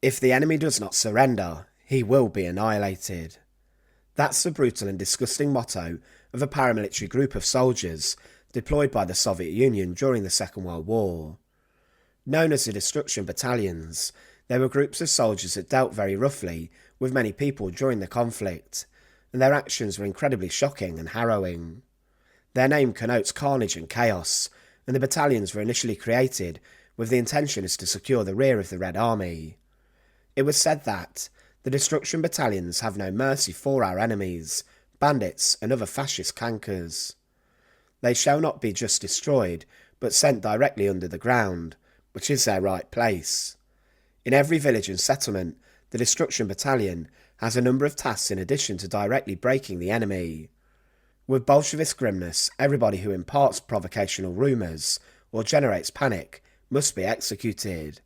If the enemy does not surrender, he will be annihilated. That's the brutal and disgusting motto of a paramilitary group of soldiers deployed by the Soviet Union during the Second World War. Known as the Destruction Battalions, they were groups of soldiers that dealt very roughly with many people during the conflict, and their actions were incredibly shocking and harrowing. Their name connotes carnage and chaos, and the battalions were initially created with the intention to secure the rear of the Red Army. It was said that the Destruction Battalions have no mercy for our enemies, bandits and other fascist cankers. They shall not be just destroyed, but sent directly under the ground, which is their right place. In every village and settlement, the Destruction Battalion has a number of tasks in addition to directly breaking the enemy. With Bolshevist grimness, everybody who imparts provocational rumours or generates panic must be executed.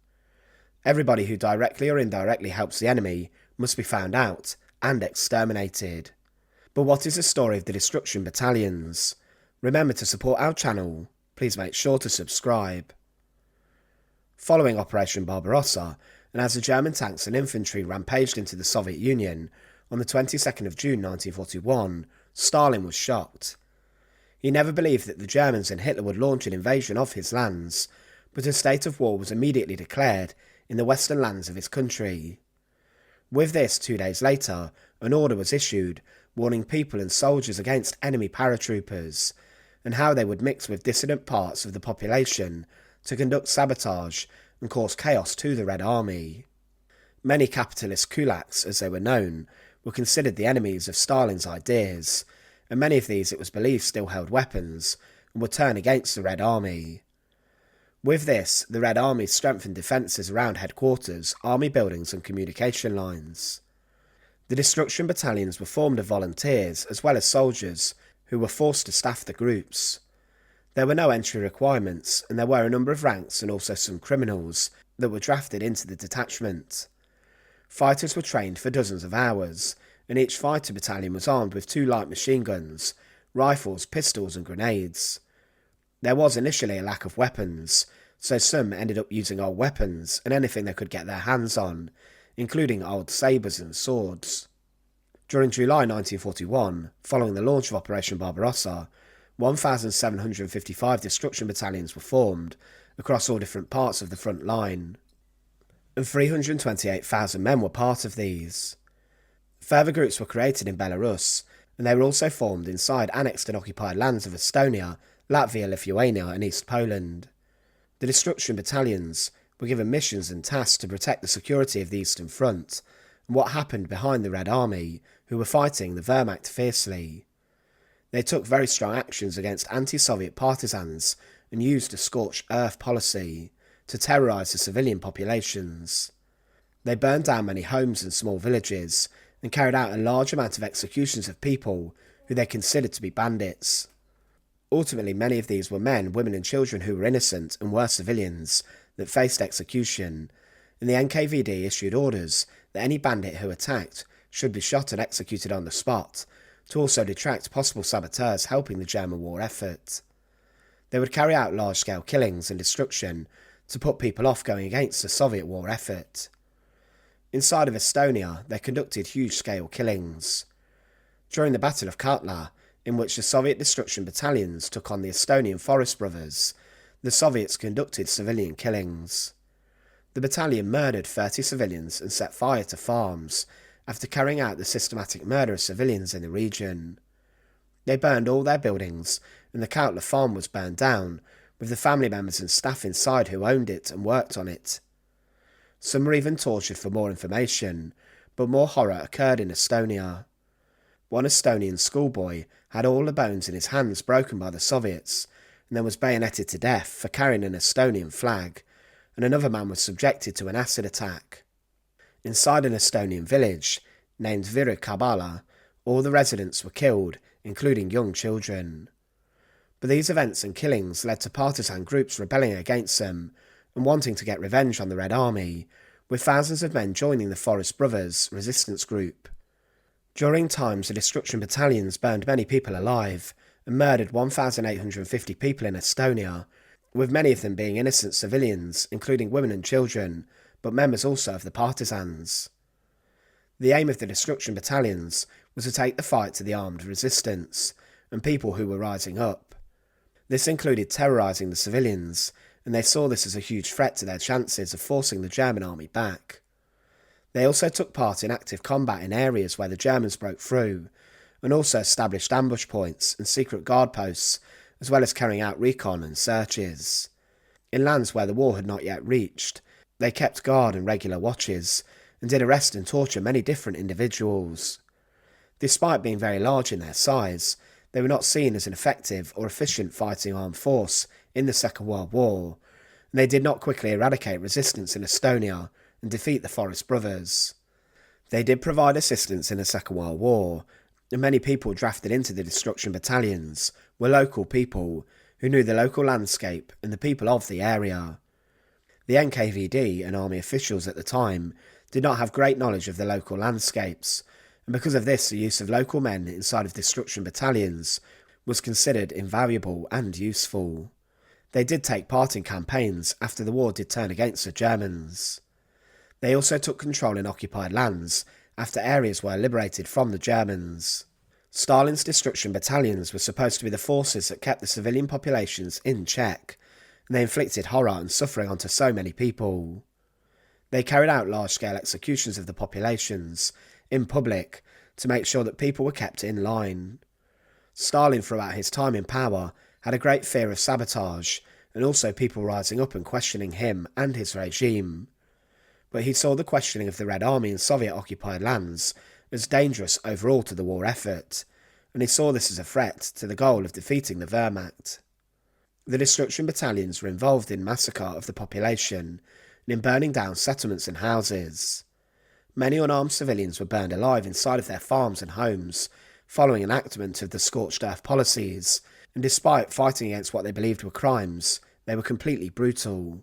Everybody who directly or indirectly helps the enemy must be found out and exterminated. But what is the story of the Destruction Battalions? Remember to support our channel. Please make sure to subscribe. Following Operation Barbarossa, and as the German tanks and infantry rampaged into the Soviet Union on the 22nd of June 1941, Stalin was shocked. He never believed that the Germans and Hitler would launch an invasion of his lands, but a state of war was immediately declared in the western lands of his country. With this, 2 days later, an order was issued warning people and soldiers against enemy paratroopers, and how they would mix with dissident parts of the population to conduct sabotage and cause chaos to the Red Army. Many capitalist kulaks, as they were known, were considered the enemies of Stalin's ideas, and many of these it was believed still held weapons and would turn against the Red Army. With this, the Red Army strengthened defences around headquarters, army buildings and communication lines. The Destruction Battalions were formed of volunteers as well as soldiers who were forced to staff the groups. There were no entry requirements, and there were a number of ranks and also some criminals that were drafted into the detachment. Fighters were trained for dozens of hours, and each fighter battalion was armed with 2 light machine guns, rifles, pistols and grenades. There was initially a lack of weapons, so some ended up using old weapons and anything they could get their hands on, including old sabres and swords. During July 1941, following the launch of Operation Barbarossa, 1,755 Destruction Battalions were formed across all different parts of the front line, and 328,000 men were part of these. Further groups were created in Belarus, and they were also formed inside annexed and occupied lands of Estonia, Latvia, Lithuania and East Poland. The Destruction Battalions were given missions and tasks to protect the security of the Eastern Front, and what happened behind the Red Army, who were fighting the Wehrmacht fiercely. They took very strong actions against anti-Soviet partisans and used a scorched earth policy to terrorise the civilian populations. They burned down many homes and small villages and carried out a large amount of executions of people who they considered to be bandits. Ultimately, many of these were men, women and children who were innocent and were civilians that faced execution, and the NKVD issued orders that any bandit who attacked should be shot and executed on the spot, to also detract possible saboteurs helping the German war effort. They would carry out large-scale killings and destruction to put people off going against the Soviet war effort. Inside of Estonia, they conducted huge-scale killings. During the Battle of Kartla, in which the Soviet Destruction Battalions took on the Estonian Forest Brothers, the Soviets conducted civilian killings. The battalion murdered 30 civilians and set fire to farms, after carrying out the systematic murder of civilians in the region. They burned all their buildings, and the Kartla farm was burned down, with the family members and staff inside who owned it and worked on it. Some were even tortured for more information, but more horror occurred in Estonia. One Estonian schoolboy had all the bones in his hands broken by the Soviets, and then was bayoneted to death for carrying an Estonian flag, and another man was subjected to an acid attack. Inside an Estonian village, named Virukabala, all the residents were killed, including young children. But these events and killings led to partisan groups rebelling against them, and wanting to get revenge on the Red Army, with thousands of men joining the Forest Brothers resistance group. During times, the Destruction Battalions burned many people alive, and murdered 1,850 people in Estonia, with many of them being innocent civilians, including women and children, but members also of the partisans. The aim of the Destruction Battalions was to take the fight to the armed resistance and people who were rising up. This included terrorising the civilians, and they saw this as a huge threat to their chances of forcing the German army back. They also took part in active combat in areas where the Germans broke through, and also established ambush points and secret guard posts, as well as carrying out recon and searches. In lands where the war had not yet reached, they kept guard and regular watches, and did arrest and torture many different individuals. Despite being very large in their size, they were not seen as an effective or efficient fighting armed force in the Second World War, and they did not quickly eradicate resistance in Estonia and defeat the Forest Brothers. They did provide assistance in the Second World War, and many people drafted into the Destruction Battalions were local people who knew the local landscape and the people of the area. The NKVD and army officials at the time did not have great knowledge of the local landscapes, and because of this the use of local men inside of Destruction Battalions was considered invaluable and useful. They did take part in campaigns after the war did turn against the Germans. They also took control in occupied lands after areas were liberated from the Germans. Stalin's Destruction Battalions were supposed to be the forces that kept the civilian populations in check, and they inflicted horror and suffering onto so many people. They carried out large-scale executions of the populations in public to make sure that people were kept in line. Stalin, throughout his time in power, had a great fear of sabotage and also people rising up and questioning him and his regime. But he saw the questioning of the Red Army in Soviet-occupied lands as dangerous overall to the war effort, and he saw this as a threat to the goal of defeating the Wehrmacht. The Destruction Battalions were involved in massacre of the population and in burning down settlements and houses. Many unarmed civilians were burned alive inside of their farms and homes, following enactment of the scorched earth policies, and despite fighting against what they believed were crimes, they were completely brutal.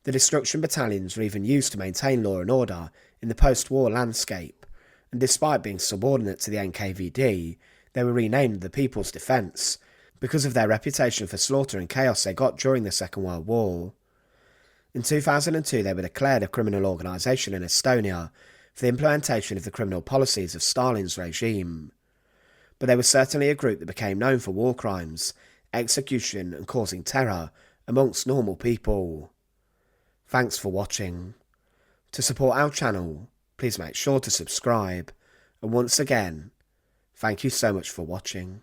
The Destruction Battalions were even used to maintain law and order in the post-war landscape, and despite being subordinate to the NKVD, they were renamed the People's Defence because of their reputation for slaughter and chaos they got during the Second World War. In 2002 they were declared a criminal organisation in Estonia for the implementation of the criminal policies of Stalin's regime. But they were certainly a group that became known for war crimes, execution and causing terror amongst normal people. Thanks for watching. To support our channel, please make sure to subscribe, and once again, thank you so much for watching.